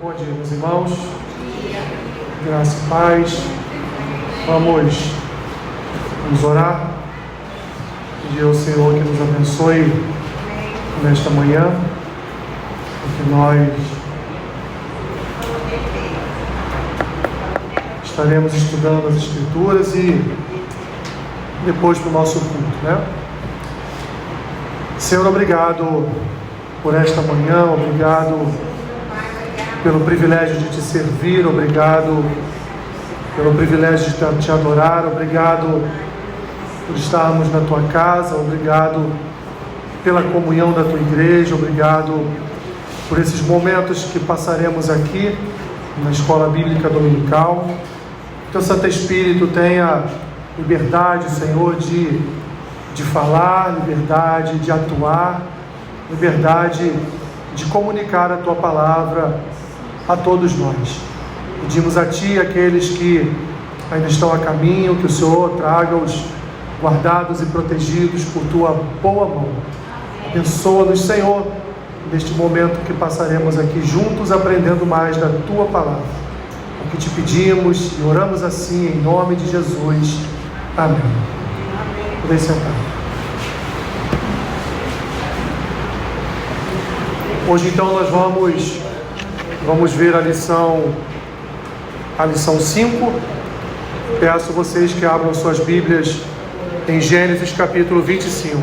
Bom dia, meus irmãos. Graça e paz. Vamos orar. Pedir ao Senhor que nos abençoe nesta manhã, que nós estaremos estudando as Escrituras e depois para o nosso culto, né? Senhor, obrigado por esta manhã, obrigado pelo privilégio de te servir, obrigado pelo privilégio de te adorar, obrigado por estarmos na tua casa, obrigado pela comunhão da tua igreja, obrigado por esses momentos que passaremos aqui na escola bíblica dominical. Teu Santo Espírito tenha liberdade, Senhor, de falar, liberdade de atuar, liberdade de comunicar a tua palavra a todos nós. Pedimos a Ti, aqueles que ainda estão a caminho, que o Senhor traga-os guardados e protegidos por Tua boa mão. Abençoa-nos, Senhor, neste momento que passaremos aqui juntos, aprendendo mais da Tua palavra. É o que Te pedimos e oramos assim, em nome de Jesus. Amém. Podem sentar. Hoje, então, nós vamos ver a lição 5. Peço a vocês que abram suas Bíblias em Gênesis capítulo 25.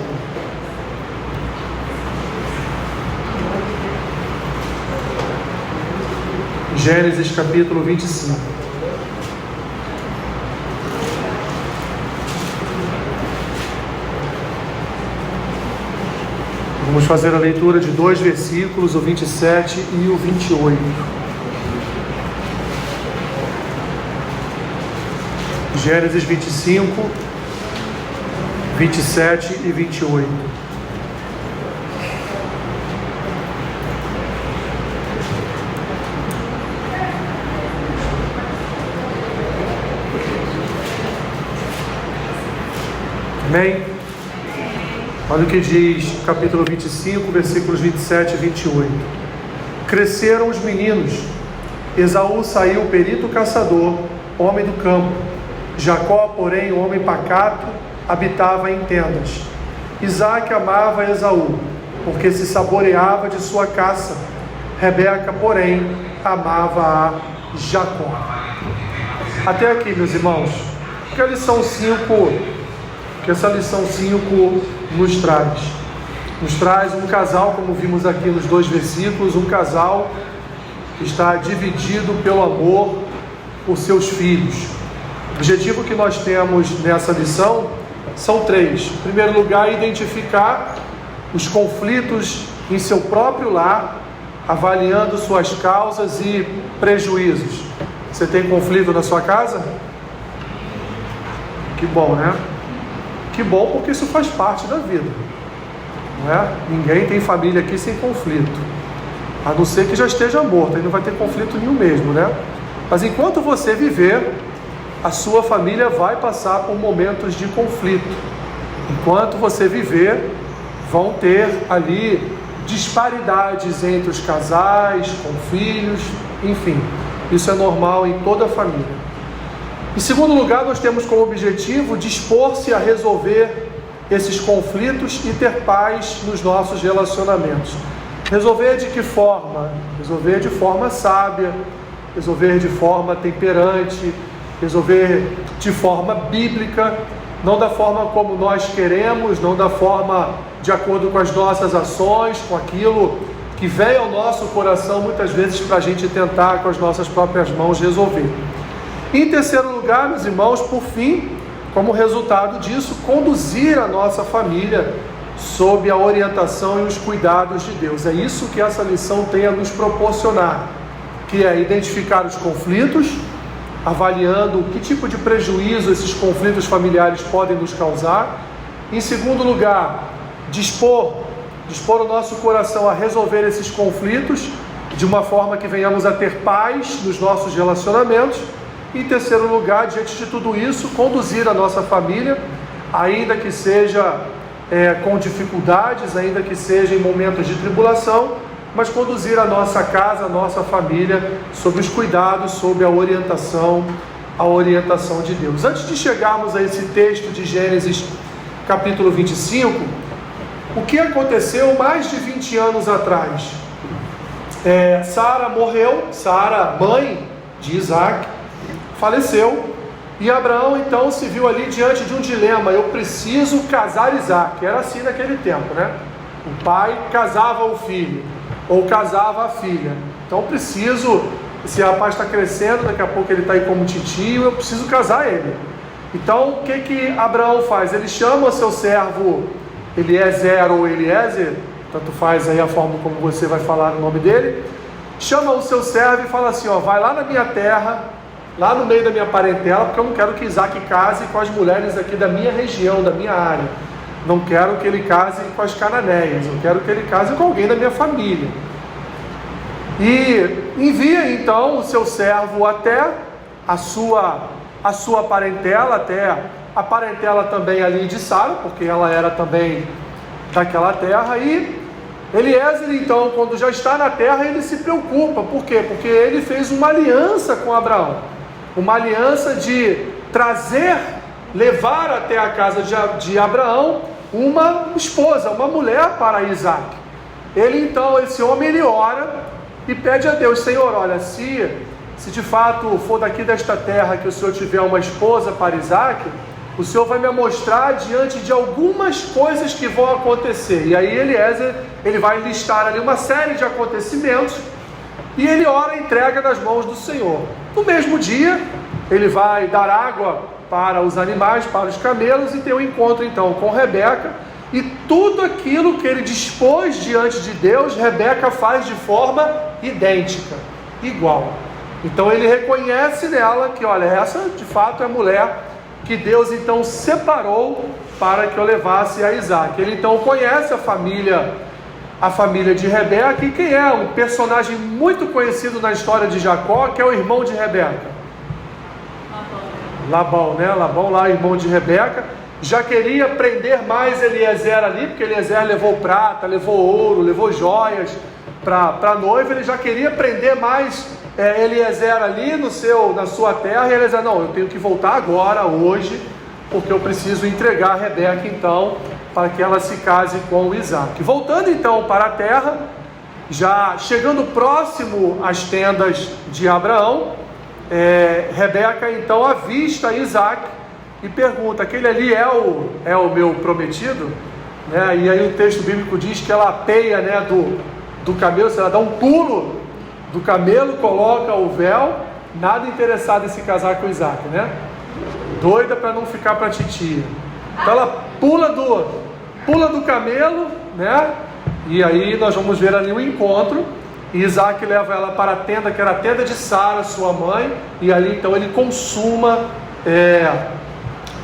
Gênesis capítulo 25. Vamos fazer a leitura de 2 versículos, o 27 e o 28. Gênesis 25, 27 e 28. Amém? Olha o que diz capítulo 25, versículos 27 e 28. Cresceram os meninos. Esaú saiu perito caçador, homem do campo. Jacó, porém, homem pacato, habitava em tendas. Isaque amava Esaú, porque se saboreava de sua caça. Rebeca, porém, amava a Jacó. Até aqui, meus irmãos. Que a lição 5, que essa lição 5 nos traz. Nos traz um casal, como vimos aqui nos 2 versículos, um casal que está dividido pelo amor por seus filhos. O objetivo que nós temos nessa lição são 3. Em primeiro lugar, identificar os conflitos em seu próprio lar, avaliando suas causas e prejuízos. Você tem conflito na sua casa? Que bom, né? Que bom, porque isso faz parte da vida, não é? Ninguém tem família aqui sem conflito, a não ser que já esteja morto, aí não vai ter conflito nenhum mesmo, né? Mas enquanto você viver, a sua família vai passar por momentos de conflito. Enquanto você viver, vão ter ali disparidades entre os casais, com filhos, enfim, isso é normal em toda a família. Em segundo lugar, nós temos como objetivo dispor-se a resolver esses conflitos e ter paz nos nossos relacionamentos. Resolver de que forma? Resolver de forma sábia, resolver de forma temperante, resolver de forma bíblica, não da forma como nós queremos, não da forma de acordo com as nossas ações, com aquilo que vem ao nosso coração muitas vezes para a gente tentar com as nossas próprias mãos resolver. Em terceiro lugar, meus irmãos, por fim, como resultado disso, conduzir a nossa família sob a orientação e os cuidados de Deus. É isso que essa lição tem a nos proporcionar, que é identificar os conflitos, avaliando que tipo de prejuízo esses conflitos familiares podem nos causar. Em segundo lugar, dispor o nosso coração a resolver esses conflitos de uma forma que venhamos a ter paz nos nossos relacionamentos. E em terceiro lugar, diante de tudo isso, conduzir a nossa família, ainda que seja com dificuldades, ainda que seja em momentos de tribulação, mas conduzir a nossa casa, a nossa família, sob os cuidados, sob a orientação de Deus. Antes de chegarmos a esse texto de Gênesis capítulo 25, o que aconteceu mais de 20 anos atrás? Sara morreu, Sara, mãe de Isaac, faleceu, e Abraão então se viu ali diante de um dilema: eu preciso casar Isaac. Era assim naquele tempo, né? O pai casava o filho, ou casava a filha. Então preciso, esse rapaz está crescendo, daqui a pouco ele está aí como titio, eu preciso casar ele. Então o que Abraão faz? Ele chama o seu servo Eliezer ou Eliezer, tanto faz aí a forma como você vai falar o nome dele, chama o seu servo e fala assim: vai lá na minha terra, lá no meio da minha parentela, porque eu não quero que Isaac case com as mulheres aqui da minha região, da minha área. Não quero que ele case com as cananeias, eu quero que ele case com alguém da minha família. E envia então o seu servo até a sua parentela, até a parentela também ali de Sara, porque ela era também daquela terra. E Eliezer então, quando já está na terra, ele se preocupa. Por quê? Porque ele fez uma aliança com Abraão, uma aliança de levar até a casa de Abraão uma esposa, uma mulher para Isaac. Esse homem, ele ora e pede a Deus: Senhor, olha, se de fato for daqui desta terra que o Senhor tiver uma esposa para Isaac, o Senhor vai me mostrar diante de algumas coisas que vão acontecer. E aí Eliezer, ele vai listar ali uma série de acontecimentos, e ele ora e entrega nas mãos do Senhor. No mesmo dia, ele vai dar água para os animais, para os camelos, e ter um encontro então com Rebeca, e tudo aquilo que ele dispôs diante de Deus, Rebeca faz de forma idêntica, igual. Então ele reconhece nela que, olha, essa de fato é a mulher que Deus então separou para que eu levasse a Isaac. Ele então conhece a família de Rebeca, e quem é um personagem muito conhecido na história de Jacó, que é o irmão de Rebeca? Labão, né? Labão lá, irmão de Rebeca, já queria prender mais Eliezer ali, porque Eliezer levou prata, levou ouro, levou joias para a noiva. Ele já queria prender mais Eliezer ali na sua terra, e Eliezer: não, eu tenho que voltar agora, hoje, porque eu preciso entregar a Rebeca então, para que ela se case com Isaac. Voltando então para a terra, já chegando próximo às tendas de Abraão, Rebeca então avista Isaac e pergunta: aquele ali é o meu prometido? Né? E aí o texto bíblico diz que ela apeia, né, do camelo, ela dá um pulo do camelo, coloca o véu, nada interessada em se casar com Isaac, né? Doida para não ficar para titia. Então ela pula do camelo, né? E aí nós vamos ver ali o encontro. E Isaac leva ela para a tenda, que era a tenda de Sara, sua mãe, e ali então ele consuma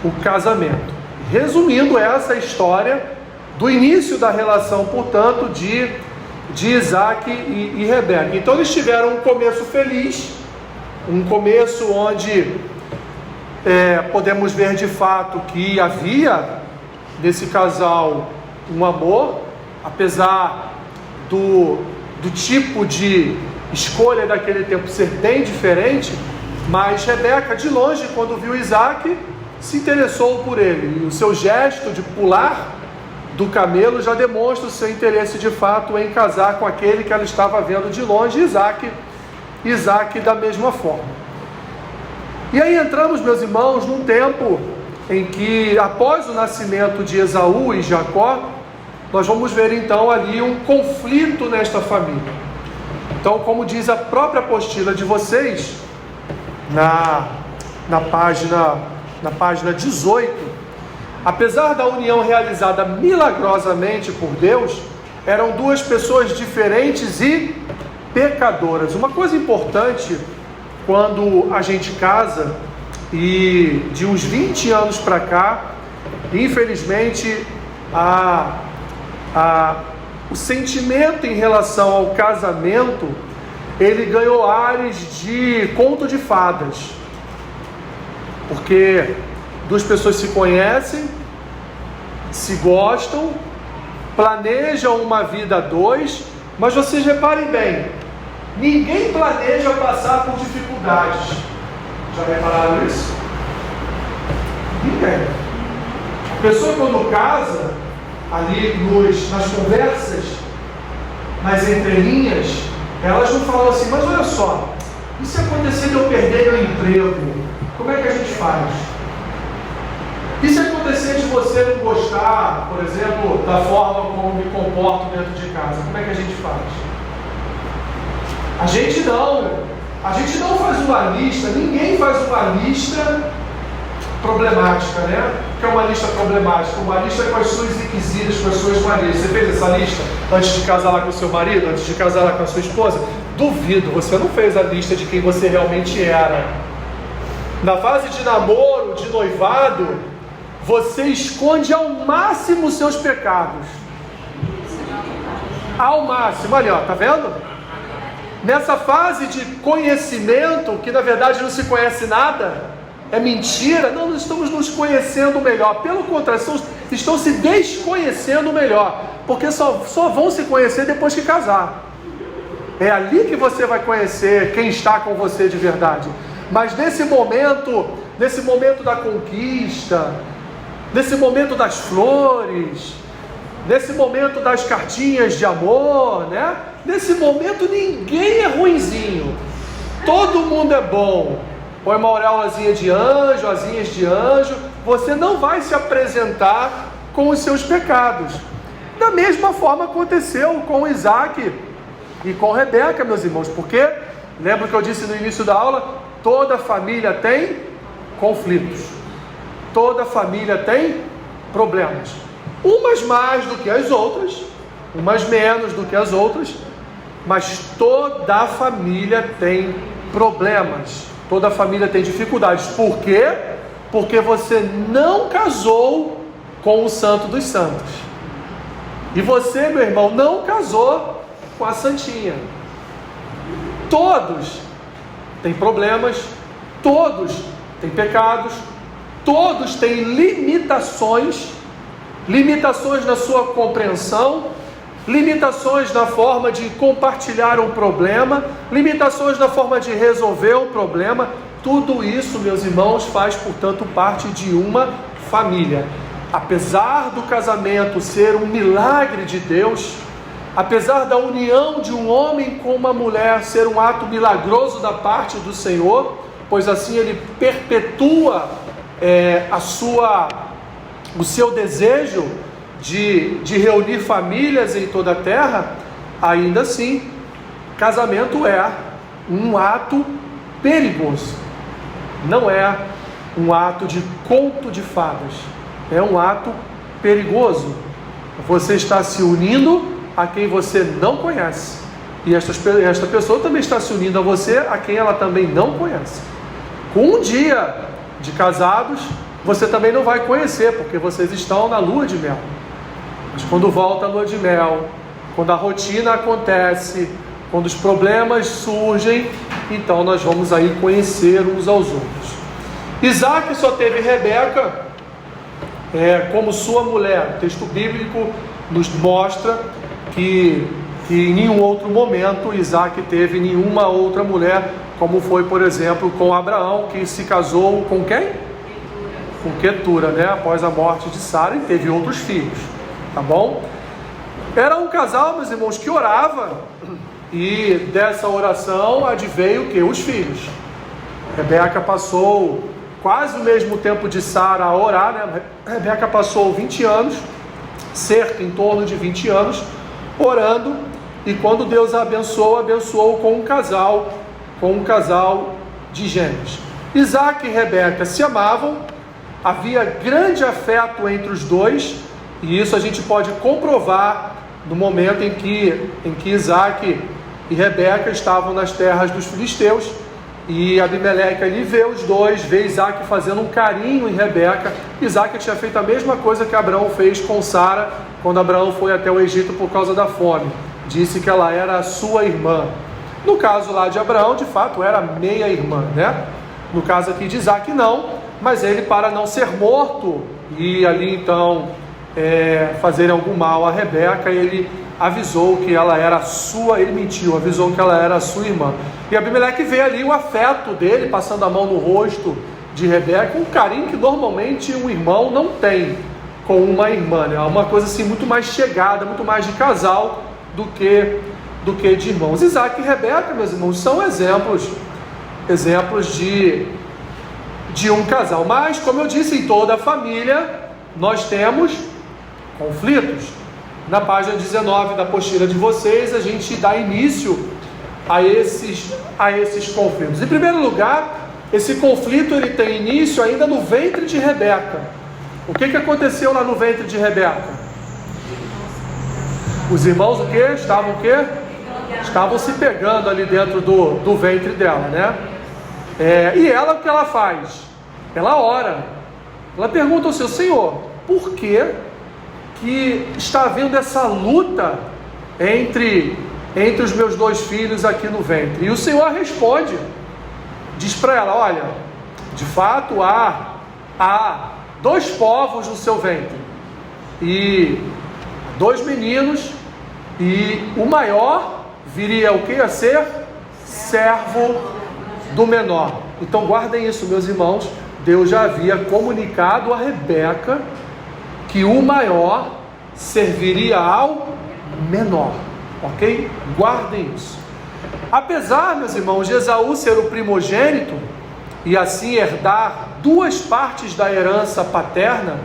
o casamento. Resumindo, essa história do início da relação, portanto, de Isaac e Rebeca. Então eles tiveram um começo feliz, um começo onde podemos ver de fato que havia nesse casal um amor, apesar do tipo de escolha daquele tempo ser bem diferente. Mas Rebeca, de longe, quando viu Isaac, se interessou por ele, e o seu gesto de pular do camelo já demonstra o seu interesse de fato em casar com aquele que ela estava vendo de longe, Isaac da mesma forma. E aí entramos, meus irmãos, num tempo em que, após o nascimento de Esaú e Jacó, nós vamos ver então ali um conflito nesta família. Então, como diz a própria apostila de vocês, na página 18, apesar da união realizada milagrosamente por Deus, eram duas pessoas diferentes e pecadoras. Uma coisa importante quando a gente casa, e de uns 20 anos para cá, infelizmente, o sentimento em relação ao casamento, ele ganhou ares de conto de fadas, porque duas pessoas se conhecem, se gostam, planejam uma vida a dois, Mas vocês reparem bem, ninguém planeja passar por dificuldades. Já repararam isso? Ninguém. A pessoa quando casa, ali nas conversas, nas entrelinhas, elas não falam assim, mas olha só, e se acontecer de eu perder meu emprego, como é que a gente faz? E se acontecer de você não gostar, por exemplo, da forma como me comporto dentro de casa, como é que a gente faz? A gente não faz uma lista, ninguém faz uma lista problemática, né? Que é uma lista problemática, uma lista com as suas requisitas, com as suas manias. Você fez essa lista antes de casar lá com o seu marido, antes de casar lá com a sua esposa? Duvido, você não fez a lista de quem você realmente era. Na fase de namoro, de noivado, você esconde ao máximo os seus pecados. Ao máximo, ali ó, tá vendo? Nessa fase de conhecimento, que na verdade não se conhece nada, é mentira, não, nós estamos nos conhecendo melhor. Pelo contrário, estão se desconhecendo melhor, porque só vão se conhecer depois que casar. É ali que você vai conhecer quem está com você de verdade. Mas nesse momento da conquista, nesse momento das flores, nesse momento das cartinhas de amor, né? Nesse momento ninguém é ruinzinho, todo mundo é bom. Põe uma auréolazinha de anjo, asinhas de anjo, você não vai se apresentar com os seus pecados. Da mesma forma aconteceu com Isaac e com Rebeca, meus irmãos, porque, lembra que eu disse no início da aula, toda família tem conflitos, toda família tem problemas, umas mais do que as outras, umas menos do que as outras, mas toda a família tem problemas. Toda a família tem dificuldades. Por quê? Porque você não casou com o Santo dos Santos. E você, meu irmão, não casou com a Santinha. Todos têm problemas, todos têm pecados, todos têm limitações na sua compreensão, limitações na forma de compartilhar um problema, limitações na forma de resolver um problema. Tudo isso, meus irmãos, faz, portanto, parte de uma família. Apesar do casamento ser um milagre de Deus, apesar da união de um homem com uma mulher ser um ato milagroso da parte do Senhor, pois assim ele perpetua o seu desejo de reunir famílias em toda a terra, ainda assim, casamento é um ato perigoso. Não é um ato de conto de fadas, é um ato perigoso. Você está se unindo a quem você não conhece, e esta pessoa também está se unindo a você, a quem ela também não conhece. Com um dia de casados, você também não vai conhecer, porque vocês estão na lua de mel. Mas quando volta a lua de mel, quando a rotina acontece, quando os problemas surgem, então nós vamos aí conhecer uns aos outros. Isaac só teve Rebeca como sua mulher. O texto bíblico nos mostra que em nenhum outro momento Isaac teve nenhuma outra mulher, como foi, por exemplo, com Abraão, que se casou com quem? Com Quetura, né? Após a morte de Sara, e teve outros filhos. Tá bom? Era um casal, meus irmãos, que orava, e dessa oração adveio o que? Os filhos. Rebeca passou quase o mesmo tempo de Sara a orar, né? Rebeca passou 20 anos, cerca em torno de 20 anos, orando, e quando Deus a abençoou com um casal de gêmeos. Isaac e Rebeca se amavam, havia grande afeto entre os dois, e isso a gente pode comprovar no momento em que Isaac e Rebeca estavam nas terras dos filisteus, e Abimeleque ali vê os dois, vê Isaac fazendo um carinho em Rebeca. Isaac tinha feito a mesma coisa que Abraão fez com Sara, quando Abraão foi até o Egito por causa da fome. Disse que ela era a sua irmã. No caso lá de Abraão, de fato, era meia irmã, né? No caso aqui de Isaac, não, mas ele, para não ser morto, e ali então fazerem algum mal a Rebeca, ele avisou que ela era sua, ele mentiu, avisou que ela era sua irmã. E Abimeleque vê ali o afeto dele, passando a mão no rosto de Rebeca, um carinho que normalmente um irmão não tem com uma irmã, né? Uma coisa assim muito mais chegada, muito mais de casal do que de irmãos. Isaac e Rebeca, meus irmãos, são exemplos de um casal. Mas, como eu disse, em toda a família nós temos conflitos. Na página 19 da apostila de vocês, a gente dá início a esses conflitos. Em primeiro lugar, esse conflito ele tem início ainda no ventre de Rebeca. O que aconteceu lá no ventre de Rebeca? Os irmãos o quê? Estavam se pegando ali dentro do ventre dela, né? E ela, o que ela faz? Ela ora. Ela pergunta ao seu Senhor, por que está havendo essa luta entre os meus dois filhos aqui no ventre? E o Senhor responde, diz para ela, olha, de fato há dois povos no seu ventre, e dois meninos, e o maior viria o que? A ser servo do menor. Então guardem isso, meus irmãos. Deus já havia comunicado a Rebeca que o maior serviria ao menor, ok? Guardem isso. Apesar, meus irmãos, de Esaú ser o primogênito e assim herdar duas partes da herança paterna,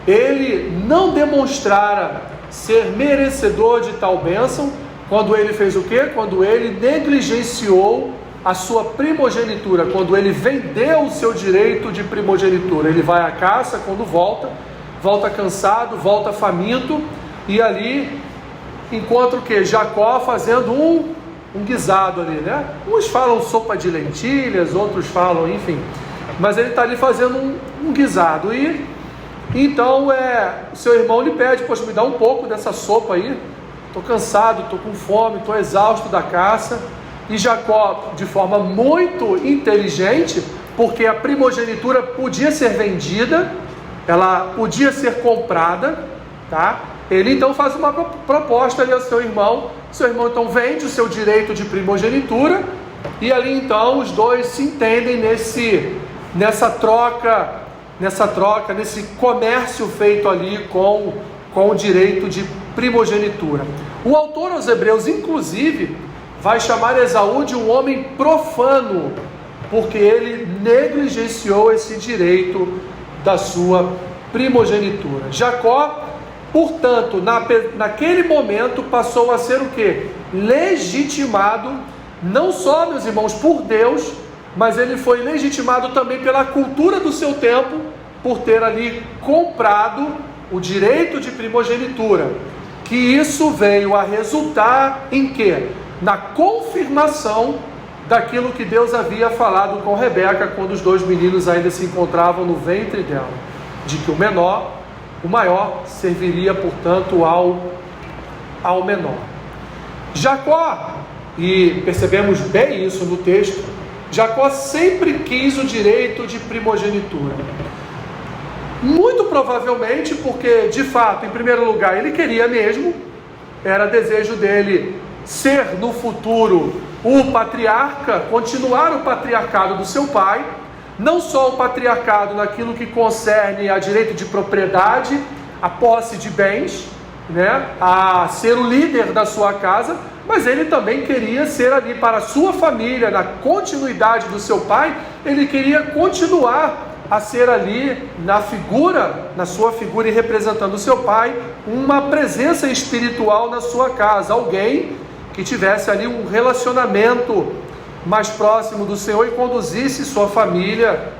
ele não demonstrara ser merecedor de tal bênção quando ele fez o quê? Quando ele negligenciou a sua primogenitura, quando ele vendeu o seu direito de primogenitura. Ele vai à caça, quando volta cansado, volta faminto, e ali encontra o quê? Jacó fazendo um guisado ali, né? Uns falam sopa de lentilhas, outros falam, enfim, mas ele está ali fazendo um guisado, e então o seu irmão lhe pede, poxa, me dá um pouco dessa sopa aí, estou cansado, estou com fome, estou exausto da caça. E Jacó, de forma muito inteligente, porque a primogenitura podia ser vendida, ela podia ser comprada, tá? Ele então faz uma proposta ali ao seu irmão então vende o seu direito de primogenitura, e ali então os dois se entendem nessa troca, nesse comércio feito ali com o direito de primogenitura. O autor aos Hebreus, inclusive, vai chamar Esaú de um homem profano, porque ele negligenciou esse direito da sua primogenitura. Jacó, portanto, naquele momento passou a ser o quê? Legitimado, não só, meus irmãos, por Deus, mas ele foi legitimado também pela cultura do seu tempo, por ter ali comprado o direito de primogenitura, que isso veio a resultar em quê? Na confirmação daquilo que Deus havia falado com Rebeca, quando os dois meninos ainda se encontravam no ventre dela, de que o maior serviria, portanto, ao menor. Jacó, e percebemos bem isso no texto, Jacó sempre quis o direito de primogenitura. Muito provavelmente porque, de fato, em primeiro lugar, ele queria mesmo, era desejo dele ser no futuro o patriarca, continuar o patriarcado do seu pai, não só o patriarcado naquilo que concerne a direito de propriedade, a posse de bens, né, a ser o líder da sua casa, mas ele também queria ser ali para a sua família, na continuidade do seu pai, ele queria continuar a ser ali na sua figura e representando o seu pai, uma presença espiritual na sua casa, alguém que tivesse ali um relacionamento mais próximo do Senhor e conduzisse sua família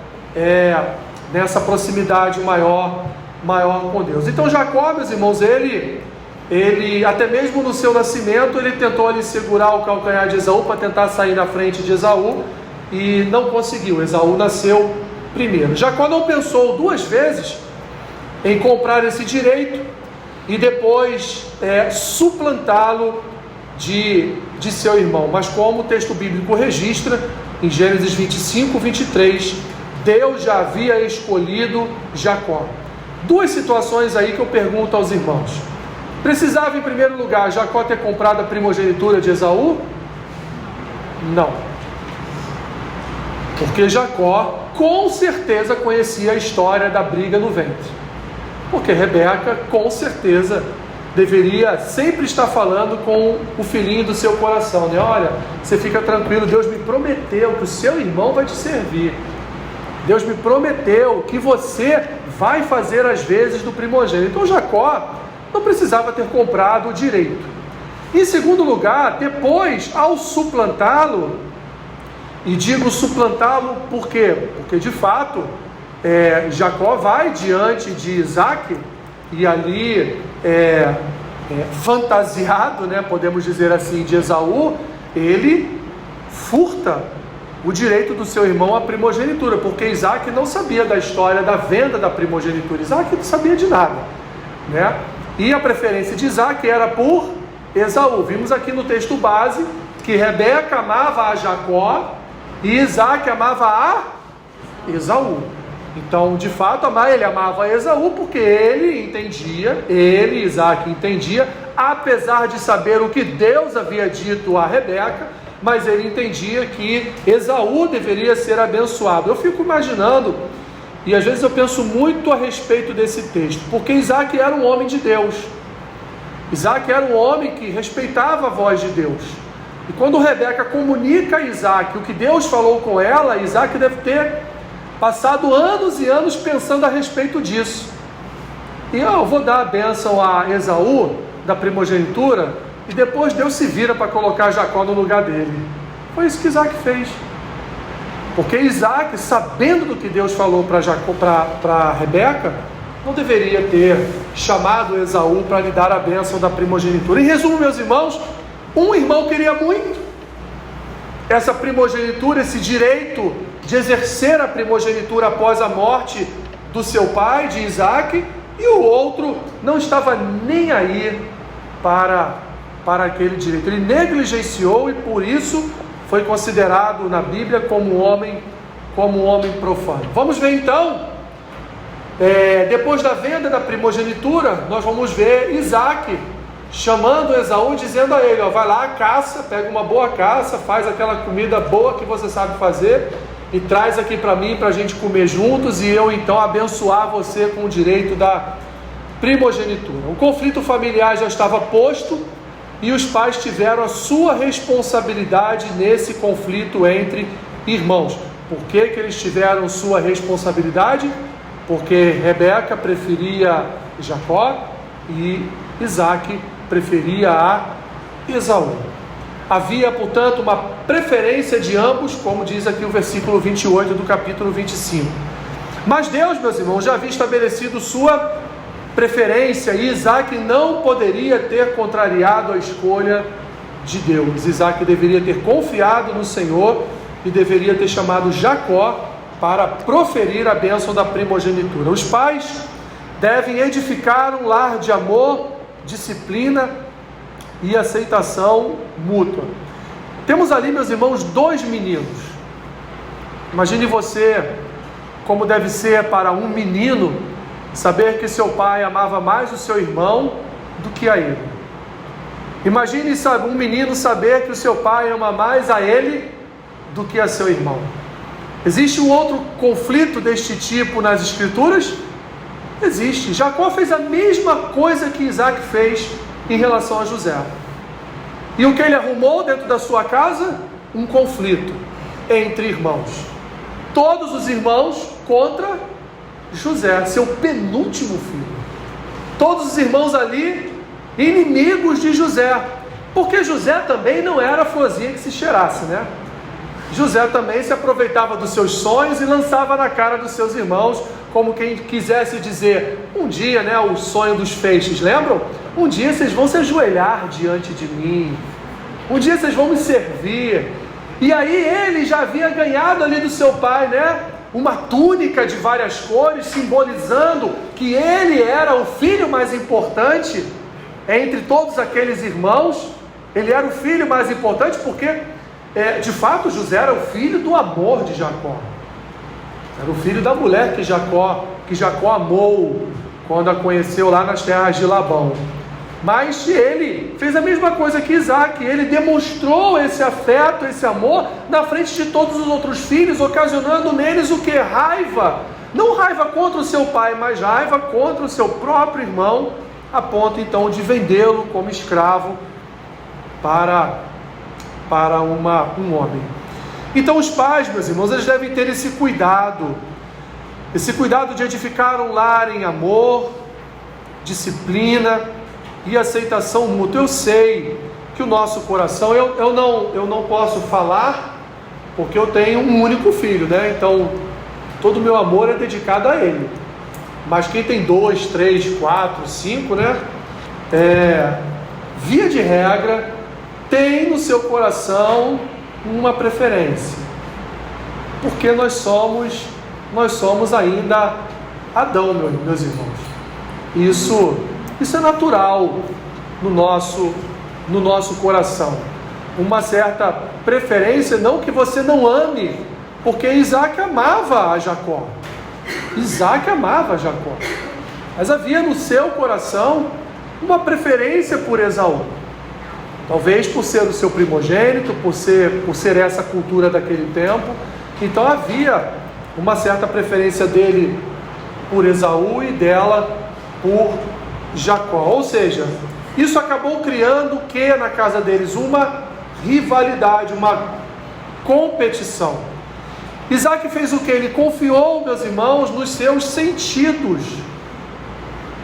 nessa proximidade maior com Deus. Então Jacó, meus irmãos, ele até mesmo no seu nascimento, ele tentou ali segurar o calcanhar de Esaú para tentar sair na frente de Esaú, e não conseguiu. Esaú nasceu primeiro. Jacó não pensou duas vezes em comprar esse direito e depois suplantá-lo de seu irmão, mas como o texto bíblico registra, em Gênesis 25, 23, Deus já havia escolhido Jacó. Duas situações aí que eu pergunto aos irmãos. Precisava, em primeiro lugar, Jacó ter comprado a primogenitura de Esaú? Não. Porque Jacó, com certeza, conhecia a história da briga no ventre. Porque Rebeca, com certeza, deveria sempre estar falando com o filhinho do seu coração, né? Olha, você fica tranquilo, Deus me prometeu que o seu irmão vai te servir. Deus me prometeu que você vai fazer as vezes do primogênito. Então Jacó não precisava ter comprado o direito. Em segundo lugar, depois, ao suplantá-lo, e digo suplantá-lo por quê? Porque de fato, Jacó vai diante de Isaac, e ali, fantasiado, né, podemos dizer assim, de Esaú, ele furta o direito do seu irmão à primogenitura, porque Isaac não sabia da história da venda da primogenitura. Isaac não sabia de nada, né? E a preferência de Isaac era por Esaú. Vimos aqui no texto base que Rebeca amava a Jacó e Isaac amava a Esaú. Então, de fato, ele amava Esaú porque Isaac entendia, apesar de saber o que Deus havia dito a Rebeca, mas ele entendia que Esaú deveria ser abençoado. Eu fico imaginando, e às vezes eu penso muito a respeito desse texto, porque Isaac era um homem de Deus. Isaac era um homem que respeitava a voz de Deus. E quando Rebeca comunica a Isaac o que Deus falou com ela, Isaac deve ter passado anos e anos pensando a respeito disso. E eu vou dar a bênção a Esaú, da primogenitura, e depois Deus se vira para colocar Jacó no lugar dele. Foi isso que Isaac fez. Porque Isaac, sabendo do que Deus falou para Rebeca, não deveria ter chamado Esaú para lhe dar a bênção da primogenitura. Em resumo, meus irmãos, um irmão queria muito essa primogenitura, esse direito de exercer a primogenitura após a morte do seu pai, de Isaac, e o outro não estava nem aí para aquele direito. Ele negligenciou e por isso foi considerado na Bíblia como um homem profano. Vamos ver então, depois da venda da primogenitura, nós vamos ver Isaac chamando Esaú, dizendo a ele, vai lá, caça, pega uma boa caça, faz aquela comida boa que você sabe fazer e traz aqui para mim, para a gente comer juntos, e eu então abençoar você com o direito da primogenitura. O conflito familiar já estava posto e os pais tiveram a sua responsabilidade nesse conflito entre irmãos. Por que eles tiveram sua responsabilidade? Porque Rebeca preferia Jacó e Isaac preferia a Esaú. Havia, portanto, uma preferência de ambos, como diz aqui o versículo 28 do capítulo 25. Mas Deus, meus irmãos, já havia estabelecido sua preferência e Isaac não poderia ter contrariado a escolha de Deus. Isaac deveria ter confiado no Senhor e deveria ter chamado Jacó para proferir a bênção da primogenitura. Os pais devem edificar um lar de amor, disciplina e aceitação mútua. Temos ali, meus irmãos, 2 meninos. Imagine você como deve ser para um menino saber que seu pai amava mais o seu irmão do que a ele. Imagine um menino saber que o seu pai ama mais a ele do que a seu irmão. Existe um outro conflito deste tipo nas Escrituras? Existe. Jacó fez a mesma coisa que Isaac fez em relação a José. E o que ele arrumou dentro da sua casa? Um conflito entre irmãos. Todos os irmãos contra José, seu penúltimo filho. Todos os irmãos ali, inimigos de José. Porque José também não era florzinha que se cheirasse, né? José também se aproveitava dos seus sonhos e lançava na cara dos seus irmãos, como quem quisesse dizer, um dia, né, o sonho dos feixes, lembram? Um dia vocês vão se ajoelhar diante de mim, um dia vocês vão me servir. E aí ele já havia ganhado ali do seu pai, né, uma túnica de várias cores, simbolizando que ele era o filho mais importante entre todos aqueles irmãos. Ele era o filho mais importante porque, de fato, José era o filho do amor de Jacó. Era o filho da mulher que Jacó amou quando a conheceu lá nas terras de Labão. Mas ele fez a mesma coisa que Isaac. Ele demonstrou esse afeto, esse amor na frente de todos os outros filhos, ocasionando neles o que? Raiva. Não raiva contra o seu pai, mas raiva contra o seu próprio irmão, a ponto então de vendê-lo como escravo para um homem. Então os pais, meus irmãos, eles devem ter esse cuidado de edificar um lar em amor, disciplina e aceitação mútua. Eu sei que o nosso coração, eu não posso falar, porque eu tenho um único filho, né? Então todo o meu amor é dedicado a ele. Mas quem tem 2, 3, 4, 5, né? Via de regra, tem no seu coração uma preferência, porque nós somos ainda Adão, meus irmãos. Isso é natural no nosso coração. Uma certa preferência, não que você não ame, porque Isaac amava a Jacó. Mas havia no seu coração uma preferência por Esaú. Talvez por ser o seu primogênito, por ser essa cultura daquele tempo. Então havia uma certa preferência dele por Esaú e dela por Jacó. Ou seja, isso acabou criando o que na casa deles? Uma rivalidade, uma competição. Isaac fez o que? Ele confiou, meus irmãos, nos seus sentidos.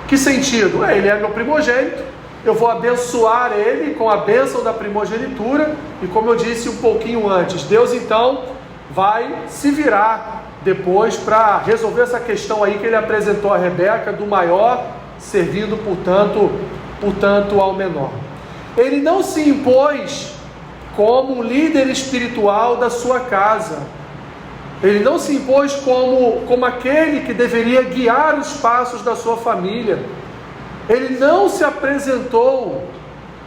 Que sentido? Ele é meu primogênito, eu vou abençoar ele com a bênção da primogenitura, e como eu disse um pouquinho antes, Deus então vai se virar depois para resolver essa questão aí que ele apresentou a Rebeca, do maior servindo, portanto ao menor. Ele não se impôs como um líder espiritual da sua casa. Ele não se impôs como aquele que deveria guiar os passos da sua família. Ele não se apresentou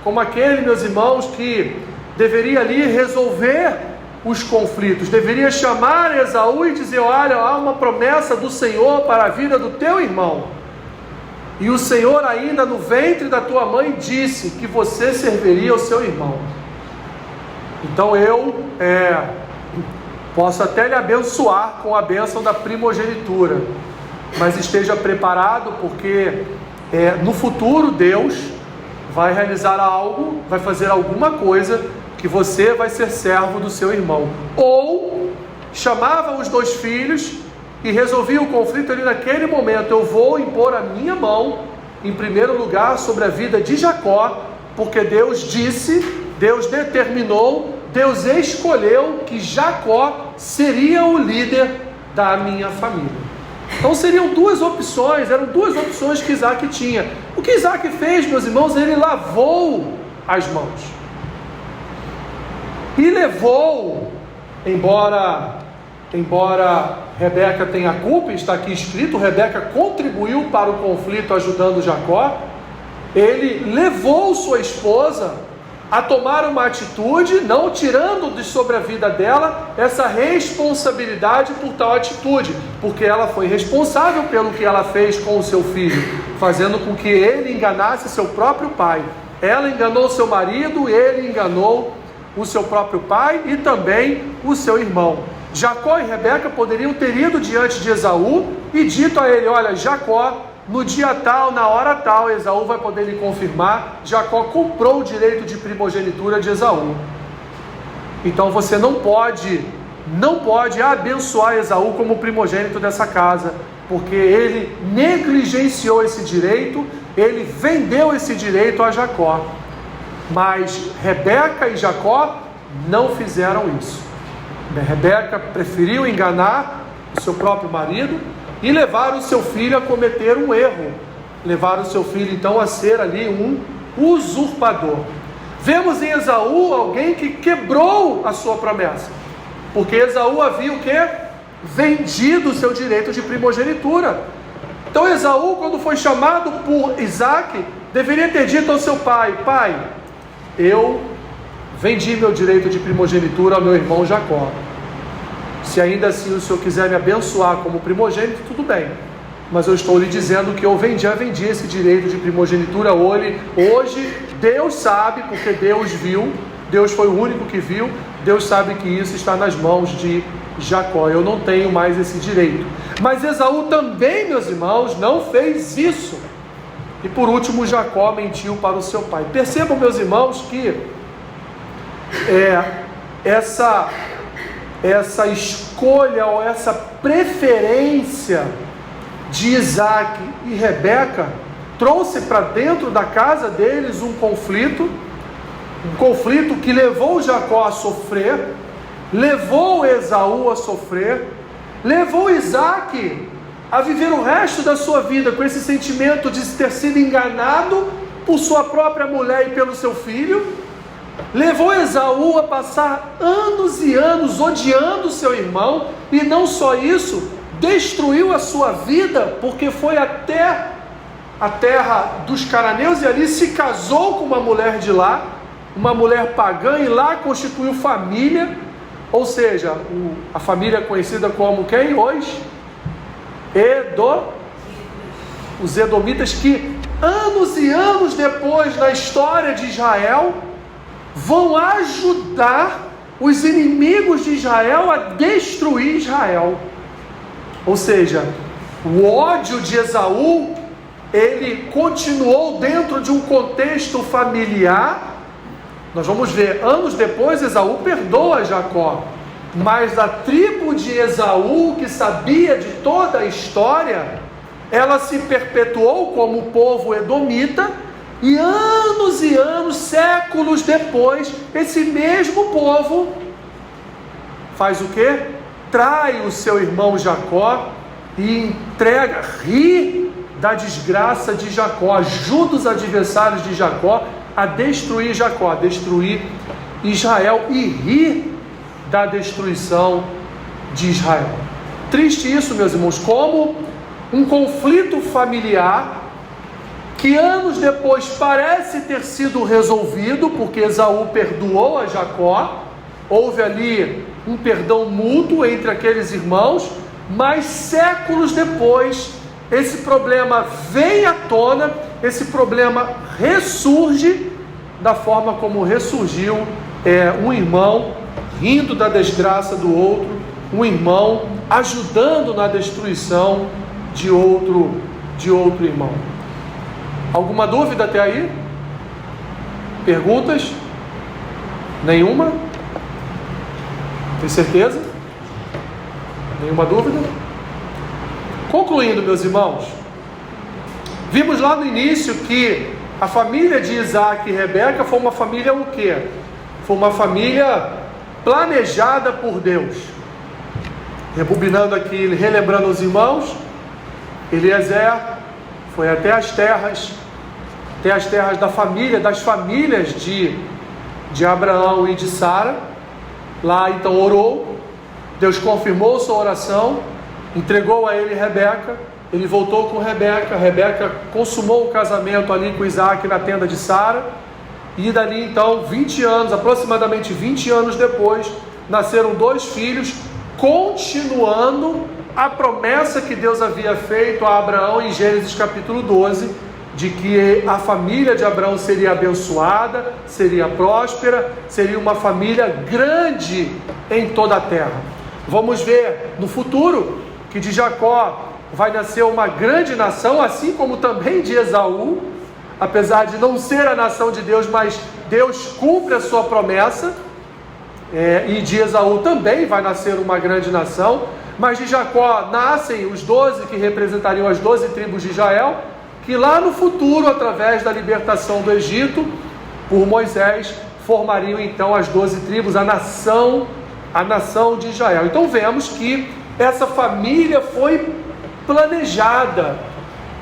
como aquele, meus irmãos, que deveria ali resolver os conflitos, deveria chamar Esaú e dizer: olha, há uma promessa do Senhor para a vida do teu irmão, e o Senhor ainda no ventre da tua mãe disse que você serviria ao seu irmão. Então eu posso até lhe abençoar com a bênção da primogenitura, mas esteja preparado, porque no futuro Deus vai realizar algo, vai fazer alguma coisa que você vai ser servo do seu irmão. Ou chamava os 2 filhos e resolvia o conflito ali naquele momento: eu vou impor a minha mão em primeiro lugar sobre a vida de Jacó, porque Deus disse, Deus determinou, Deus escolheu que Jacó seria o líder da minha família. Então seriam eram duas opções que Isaac tinha. O que Isaac fez, meus irmãos? Ele lavou as mãos e levou, embora Rebeca tenha culpa, está aqui escrito, Rebeca contribuiu para o conflito ajudando Jacó, ele levou sua esposa a tomar uma atitude, não tirando de sobre a vida dela essa responsabilidade por tal atitude, porque ela foi responsável pelo que ela fez com o seu filho, fazendo com que ele enganasse seu próprio pai. Ela enganou seu marido, ele enganou o seu próprio pai e também o seu irmão. Jacó e Rebeca poderiam ter ido diante de Esaú e dito a ele: olha, Jacó, no dia tal, na hora tal, Esaú vai poder lhe confirmar, Jacó comprou o direito de primogenitura de Esaú. Então você não pode abençoar Esaú como primogênito dessa casa, porque ele negligenciou esse direito, ele vendeu esse direito a Jacó. Mas Rebeca e Jacó não fizeram isso. Rebeca preferiu enganar o seu próprio marido e levar o seu filho a cometer um erro, levar o seu filho então a ser ali um usurpador. Vemos em Esaú alguém que quebrou a sua promessa, porque Esaú havia o quê? Vendido o seu direito de primogenitura. Então Esaú, quando foi chamado por Isaac, deveria ter dito ao seu pai: pai, eu vendi meu direito de primogenitura ao meu irmão Jacó. Se ainda assim o Senhor quiser me abençoar como primogênito, tudo bem. mas eu estou lhe dizendo que eu vendi esse direito de primogenitura. Hoje Deus sabe, porque Deus viu, Deus foi o único que viu, Deus sabe que isso está nas mãos de Jacó, eu não tenho mais esse direito. Mas Esaú também, meus irmãos, não fez isso. E por último, Jacó mentiu para o seu pai. Percebam, meus irmãos, que essa escolha ou essa preferência de Isaac e Rebeca trouxe para dentro da casa deles um conflito que levou Jacó a sofrer, levou Esaú a sofrer, levou Isaac a viver o resto da sua vida com esse sentimento de ter sido enganado por sua própria mulher e pelo seu filho, levou Esaú a passar anos e anos odiando seu irmão, e não só isso, destruiu a sua vida, porque foi até a terra dos cananeus e ali se casou com uma mulher de lá, uma mulher pagã, e lá constituiu família, ou seja, a família conhecida como quem hoje? Os edomitas, que anos e anos depois na história de Israel vão ajudar os inimigos de Israel a destruir Israel. Ou seja, o ódio de Esaú, ele continuou dentro de um contexto familiar. Nós vamos ver, anos depois Esaú perdoa Jacó, mas a tribo de Esaú, que sabia de toda a história, ela se perpetuou como povo edomita, e anos, séculos depois, esse mesmo povo faz o quê? Trai o seu irmão Jacó e ri da desgraça de Jacó, ajuda os adversários de Jacó a destruir Jacó, a destruir Israel, e ri da destruição de Israel. Triste isso, meus irmãos, como um conflito familiar que anos depois parece ter sido resolvido, porque Esaú perdoou a Jacó, houve ali um perdão mútuo entre aqueles irmãos, mas séculos depois esse problema vem à tona, esse problema ressurge da forma como ressurgiu um irmão rindo da desgraça do outro, um irmão ajudando na destruição de outro irmão. Alguma dúvida até aí? Perguntas? Nenhuma? Tem certeza? Nenhuma dúvida? Concluindo, meus irmãos, vimos lá no início que a família de Isaac e Rebeca foi uma família o quê? Foi uma família planejada por Deus. Rebobinando aqui, relembrando os irmãos, Eliezer foi até as terras da família, das famílias de Abraão e de Sara. Lá então orou, Deus confirmou sua oração, entregou a ele Rebeca, ele voltou com Rebeca, Rebeca consumou o casamento ali com Isaac na tenda de Sara, e dali então, aproximadamente 20 anos depois, nasceram 2 filhos, continuando a promessa que Deus havia feito a Abraão em Gênesis capítulo 12, de que a família de Abraão seria abençoada, seria próspera, seria uma família grande em toda a terra. Vamos ver no futuro que de Jacó vai nascer uma grande nação, assim como também de Esaú, apesar de não ser a nação de Deus, mas Deus cumpre a sua promessa, e de Esaú também vai nascer uma grande nação, mas de Jacó nascem os 12 que representariam as 12 tribos de Israel, que lá no futuro, através da libertação do Egito, por Moisés, formariam então as 12 tribos, a nação de Israel. Então vemos que essa família foi planejada.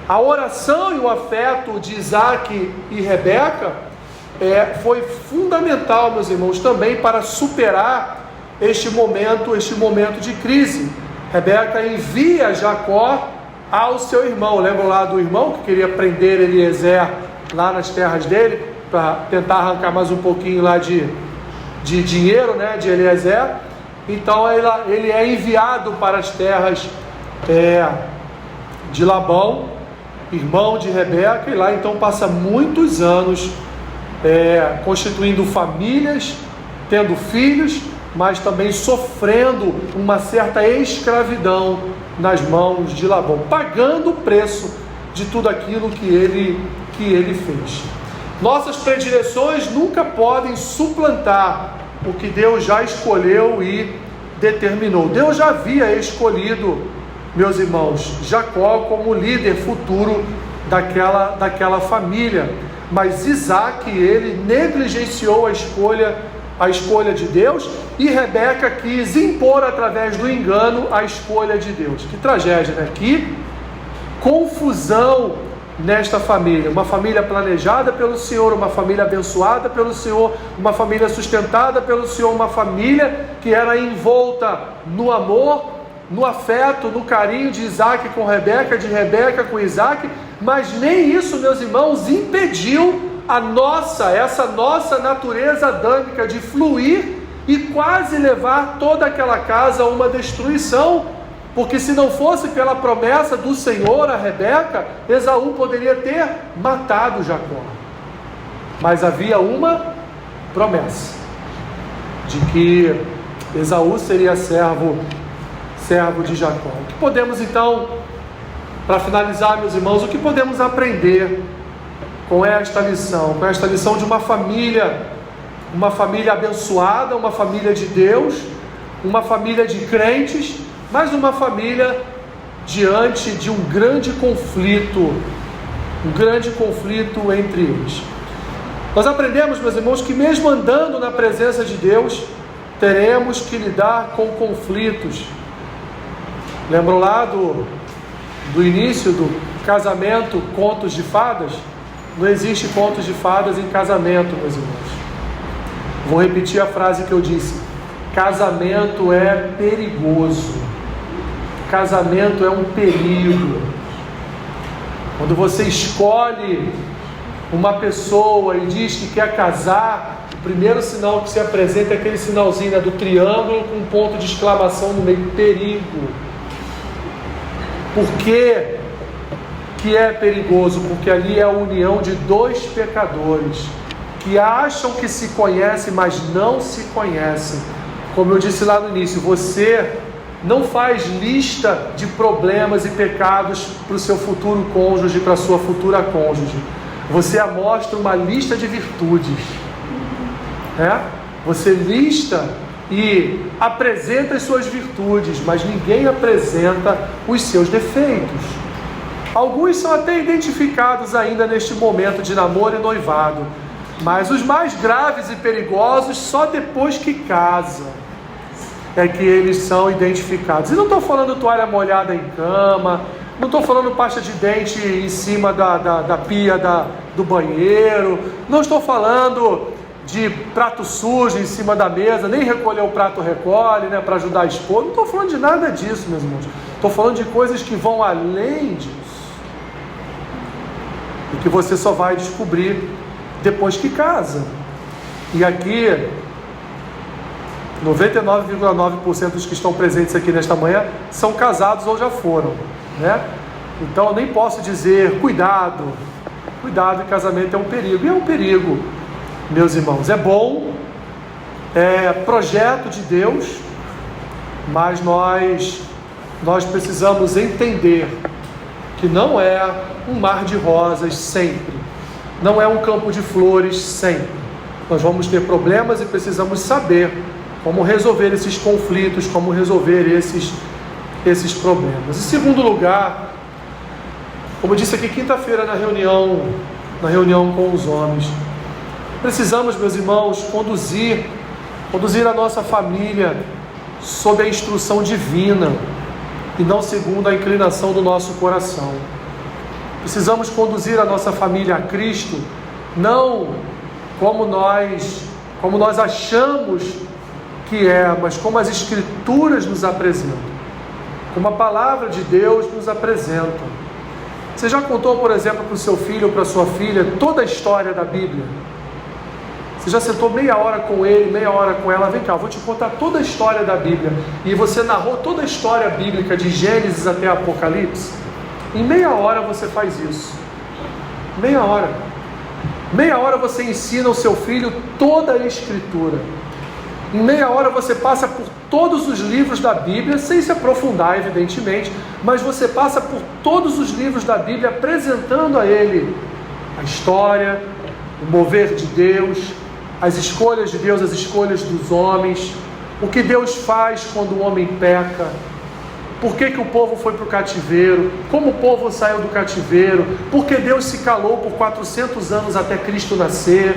A oração e o afeto de Isaac e Rebeca foi fundamental, meus irmãos, também para superar este momento de crise. Rebeca envia Jacó ao seu irmão. Lembram lá do irmão que queria prender Eliezer lá nas terras dele, para tentar arrancar mais um pouquinho lá de dinheiro, né, de de Labão, irmão de Rebeca, e lá então passa muitos anos constituindo famílias, tendo filhos, mas também sofrendo uma certa escravidão nas mãos de Labão, pagando o preço de tudo aquilo que ele fez. Nossas predileções nunca podem suplantar o que Deus já escolheu e determinou. Deus já havia escolhido, meus irmãos, Jacó como líder futuro daquela família, mas Isaac, ele negligenciou a escolha de Deus, e Rebeca quis impor através do engano a escolha de Deus. Que tragédia, né? Que confusão nesta família. Uma família planejada pelo Senhor, uma família abençoada pelo Senhor, uma família sustentada pelo Senhor, uma família que era envolta no amor, no afeto, no carinho de Isaac com Rebeca, de Rebeca com Isaac, mas nem isso, meus irmãos, impediu essa nossa natureza adâmica de fluir e quase levar toda aquela casa a uma destruição, porque se não fosse pela promessa do Senhor a Rebeca, Esaú poderia ter matado Jacó, mas havia uma promessa de que Esaú seria servo de Jacó. O que podemos então, para finalizar, meus irmãos, o que podemos aprender com esta lição de uma família abençoada, uma família de Deus, uma família de crentes, mas uma família diante de um grande conflito entre eles. Nós aprendemos, meus irmãos, que mesmo andando na presença de Deus, teremos que lidar com conflitos. Lembram lá do início do casamento, contos de fadas? Não existe contos de fadas em casamento, meus irmãos. Vou repetir a frase que eu disse: casamento é perigoso. Casamento é um perigo. Quando você escolhe uma pessoa e diz que quer casar, o primeiro sinal que se apresenta é aquele sinalzinho, né, do triângulo com um ponto de exclamação no meio. Perigo. Por quê que é perigoso? Porque ali é a união de dois pecadores que acham que se conhecem, mas não se conhecem. Como eu disse lá no início, você não faz lista de problemas e pecados para o seu futuro cônjuge, para a sua futura cônjuge. Você amostra uma lista de virtudes. Você lista e apresenta as suas virtudes, mas ninguém apresenta os seus defeitos. Alguns são até identificados ainda neste momento de namoro e noivado, mas os mais graves e perigosos só depois que casam é que eles são identificados. E não estou falando toalha molhada em cama, não estou falando pasta de dente em cima da pia do banheiro, não estou falando de prato sujo em cima da mesa, nem recolher o prato recolhe, né, para ajudar a esposa. Não estou falando de nada disso, meus irmãos. Estou falando de coisas que vão além disso e que você só vai descobrir depois que casa. E aqui 99,9% dos que estão presentes aqui nesta manhã são casados ou já foram, né? Então eu nem posso dizer cuidado, casamento é um perigo. E é um perigo, meus irmãos. É bom, é projeto de Deus, mas nós precisamos entender que não é um mar de rosas sempre, não é um campo de flores sempre. Nós vamos ter problemas e precisamos saber como resolver esses conflitos, como resolver esses problemas. Em segundo lugar, como eu disse aqui quinta-feira na reunião com os homens, precisamos, meus irmãos, conduzir a nossa família sob a instrução divina e não segundo a inclinação do nosso coração. Precisamos conduzir a nossa família a Cristo, não como nós achamos que é, mas como as Escrituras nos apresentam, como a palavra de Deus nos apresenta. Você já contou, por exemplo, para o seu filho ou para a sua filha toda a história da Bíblia? Você já sentou meia hora com ele, meia hora com ela? Vem cá, eu vou te contar toda a história da Bíblia. E você narrou toda a história bíblica de Gênesis até Apocalipse? Em meia hora você faz isso. Meia hora. Meia hora você ensina ao seu filho toda a Escritura. Em meia hora você passa por todos os livros da Bíblia, sem se aprofundar, evidentemente, mas você passa por todos os livros da Bíblia, apresentando a ele a história, o mover de Deus, as escolhas de Deus, as escolhas dos homens, o que Deus faz quando o homem peca, por que o povo foi para o cativeiro, como o povo saiu do cativeiro, por que Deus se calou por 400 anos até Cristo nascer.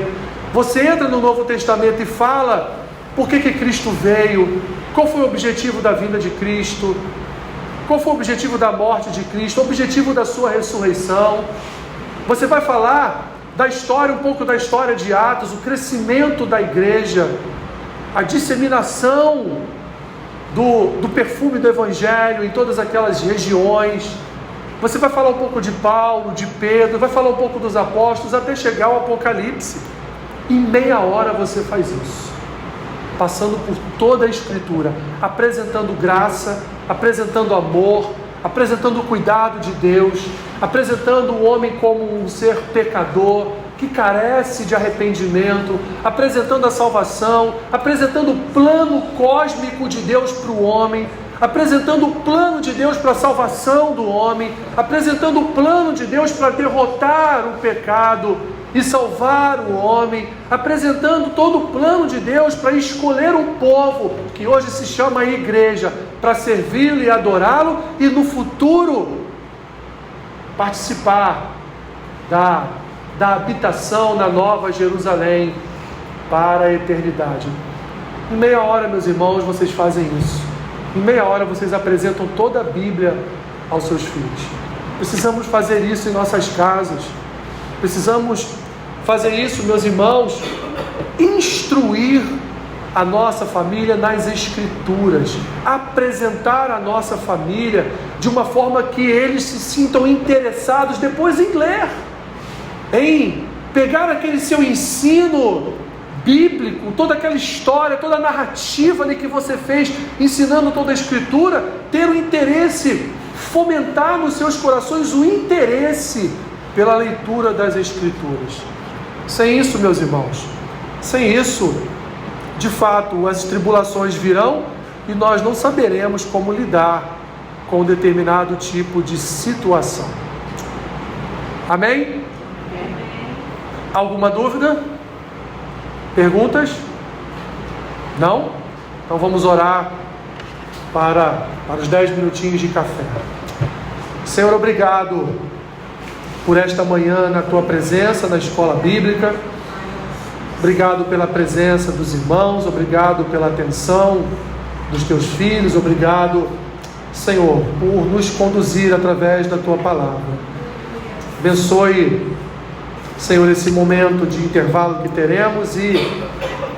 Você entra no Novo Testamento e fala por que Cristo veio, qual foi o objetivo da vinda de Cristo, qual foi o objetivo da morte de Cristo, o objetivo da sua ressurreição. Você vai falar da história, um pouco da história de Atos, o crescimento da igreja, a disseminação do perfume do Evangelho em todas aquelas regiões. Você vai falar um pouco de Paulo, de Pedro, vai falar um pouco dos apóstolos, até chegar ao Apocalipse. Em meia hora você faz isso, passando por toda a Escritura, apresentando graça, apresentando amor, apresentando o cuidado de Deus, apresentando o homem como um ser pecador, que carece de arrependimento, apresentando a salvação, apresentando o plano cósmico de Deus para o homem, apresentando o plano de Deus para a salvação do homem, apresentando o plano de Deus para derrotar o pecado e salvar o homem, apresentando todo o plano de Deus para escolher um povo, que hoje se chama igreja, para servi-lo e adorá-lo, e no futuro participar da habitação na Nova Jerusalém para a eternidade. Em meia hora, meus irmãos, vocês fazem isso. Em meia hora vocês apresentam toda a Bíblia aos seus filhos. Precisamos fazer isso em nossas casas. Precisamos fazer isso, meus irmãos, instruir a nossa família nas Escrituras, apresentar a nossa família de uma forma que eles se sintam interessados depois em ler, em pegar aquele seu ensino bíblico, toda aquela história, toda a narrativa ali que você fez, ensinando toda a Escritura, ter o interesse, fomentar nos seus corações o interesse pela leitura das Escrituras. Sem isso, meus irmãos, sem isso, de fato, as tribulações virão e nós não saberemos como lidar com determinado tipo de situação. Amém? Alguma dúvida? Perguntas? Não? Então vamos orar para os 10 minutinhos de café. Senhor, obrigado por esta manhã na Tua presença na escola bíblica. Obrigado pela presença dos irmãos, obrigado pela atenção dos Teus filhos, obrigado, Senhor, por nos conduzir através da Tua palavra. Abençoe, Senhor, esse momento de intervalo que teremos e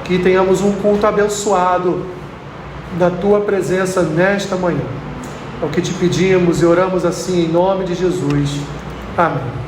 que tenhamos um culto abençoado da Tua presença nesta manhã. É o que te pedimos e oramos assim em nome de Jesus. Amém.